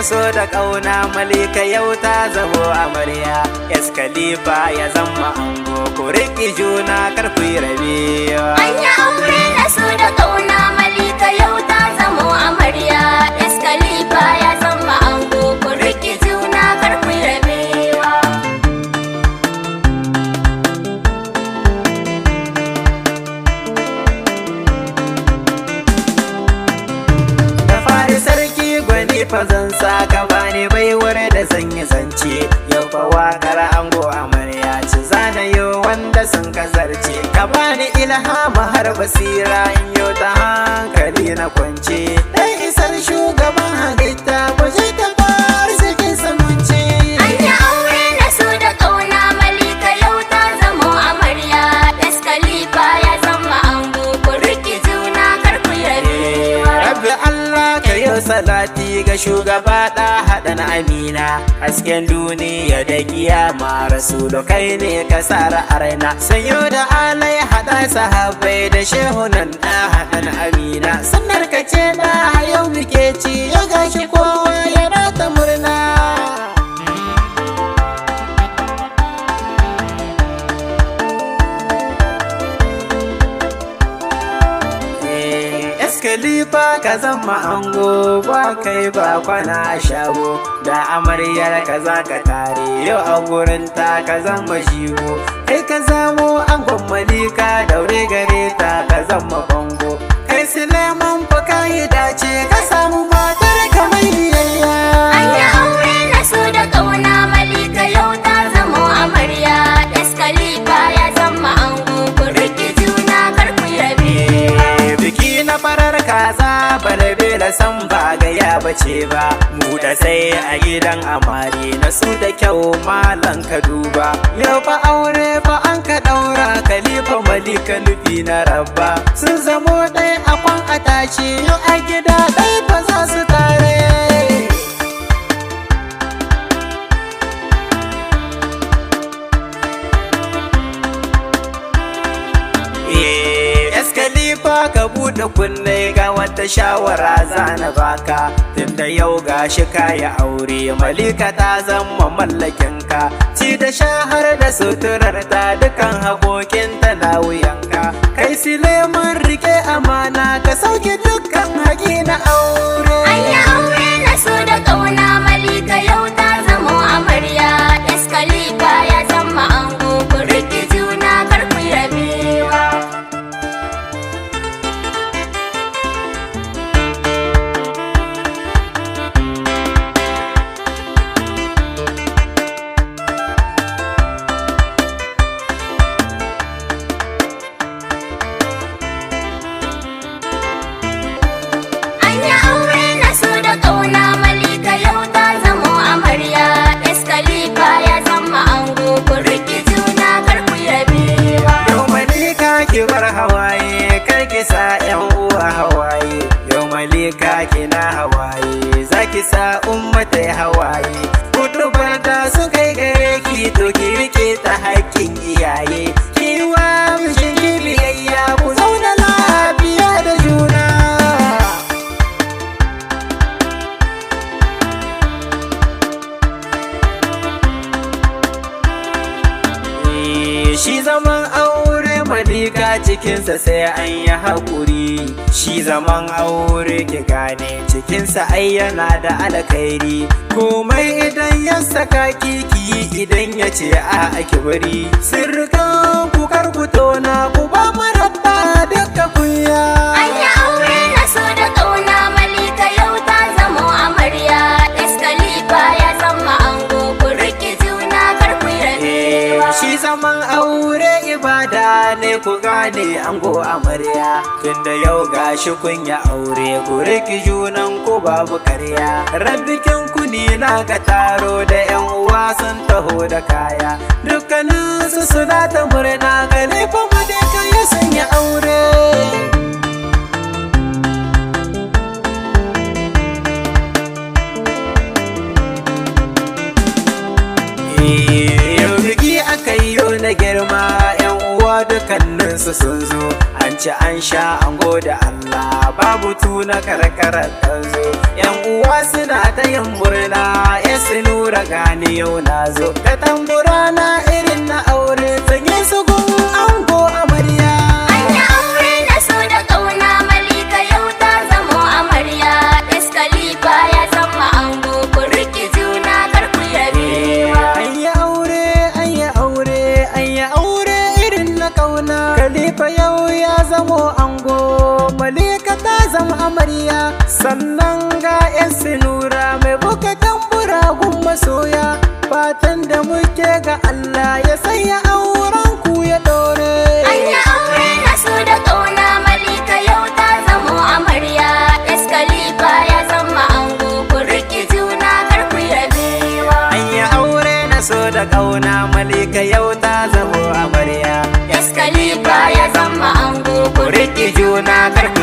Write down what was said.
na so da kauna Malika yau ta zamo amarya. Yes Kalifa ya zama ango, ku riƙi juna kar ku yi rabewa. Anya aure na so da kauna Malika yau ta zamo amarya. Yes Kalifa ya zama ango, ku riƙi juna kar ku yi rabewa. Sarki gwani fa zan saka bani baiwar da zan yi zance. Yau fa wakar ango amarya ci zana yo wanda sun kazarce. Ka bani ilhama har basira in yau ta hankali na kwance. Dan isar shugaban halitta ku je ta bar cikin samunce. Anya aure na so da kauna Malika yau ta zamo amarya. Yes Kalifa ya zama ango, ku riƙi juna kar ku yi rabewa. Rabbi Allah ka yi salati ga shugaba da haɗin amina. Hasken duniya da kiyama rasulu kai ne ka sara araina. Sanyo da alai haɗa sahabbai da shehunan da haɗin amina. Sannar ka ce da yau muke ci ya gashi kowa yana ta murna. Kalifa ka zama ango ba kai ba kwana shago. Da amaryar ka za ka tare yau a gurin ta ka zama shigo. Kai ka zamo angon Malika daure gare ta ka zama bango. Kai Suleiman fa ka yi dace ka samu matar ka mai biyayya. Anya aure na so da kauna Malika yau ta zamo amarya. Yes Kalifa ya zama ango, ku riƙi juna kar ku yi rabewa. Biki na farar kaza balbela san ba gaya bace ba. Mu da sai a gidan amare na su da kyau malan ka duba. Yau fa aure fa an ka daura Kalifa Malika nufi na rabba. Sun zamo ɗaya a kwan a tashi yau a gida ɗaya fa za su tare. Kalifa ka buɗe kunne ga wata shawara zana baka. Tunda yau gashi kaya aure Malika ta zama mallakinka. Ci da shahar da suturar ta dukan haƙoƙinta na wuyanka. Kai Suleiman rike amana ka sauke dukkan haƙi na aure. Anya aure na so da kauna Malika yau ta zamo amarya. Yes Kalifa ya zama ango, ku riƙi juna kar ku yi rabewa. Anya aure na so da kauna Malika yau ta zamo amarya. Yes Kalifa ya zama ango, ku riƙi juna kar ku yi rabewa. Yau Malika ki bar hawaye kar ki sa ƴan uwa hawaye. Yau Malika kina hawaye zaki sa ummatai hawaye. Kutubar da su kai gare ki to ki rike ta haƙƙin iyaye. Kiwa mijin ki biyayya ku zauna lafiya da juna. Shi zaman aure Malika cikinsa sai an yi haƙuri. Shi zaman aure ki gane cikinsa ai yana da alkhairi. Komai idan ya saka kiki idan ya ce a ki bari. Sirrikan ku kar ku tona ku ba marabba duka kunya. Anya aure na so da kauna Malika yau ta zamo amarya. Yes Kalifa ya zama ango, ku riƙi juna kar ku yi rabewa. Shi zaman aure ibada ne ku gane ango amarya. Tunda yau gashi kun ya aure ku riki junan ku babu karya. Rabbikin ku ni na ka taro da yan uwa sun taho da kaya. Dukkanin su suna ta murna Kalifa Malika ya sanya aure. Yau biki aka yi na girma yan uwa dukkaninsu sun zo. An ci an sha an gode Allah babu tuna karkarar kanzo. Yan uwa suna ta yin murna, su Noura gani yau na zo. Da tambura na irin na aure, sanye su gun ango amarya. Anya aure na so da kauna Malika yau ta zamo amarya. Kalifa ya zama ango, ku riƙe juna kar ku rabewa. Anya aure, anya aure, anya aure irin na kauna. Kalifa yau ya zamo ango, Malika ta zama amarya. Sannan ga su Noura mai buga tambura gun masoya. Fatan da muke ga Allah ya sanya auren ku ya dore. Anya aure na so da kauna Malika yau ta zamo amarya. Kalifa ya zama ango, ku riƙe juna kar ku rabewa. Anya aure na so da kauna Malika yau ta zamo amarya. Kalifa ya zama ango, Ku riƙe juna kar ku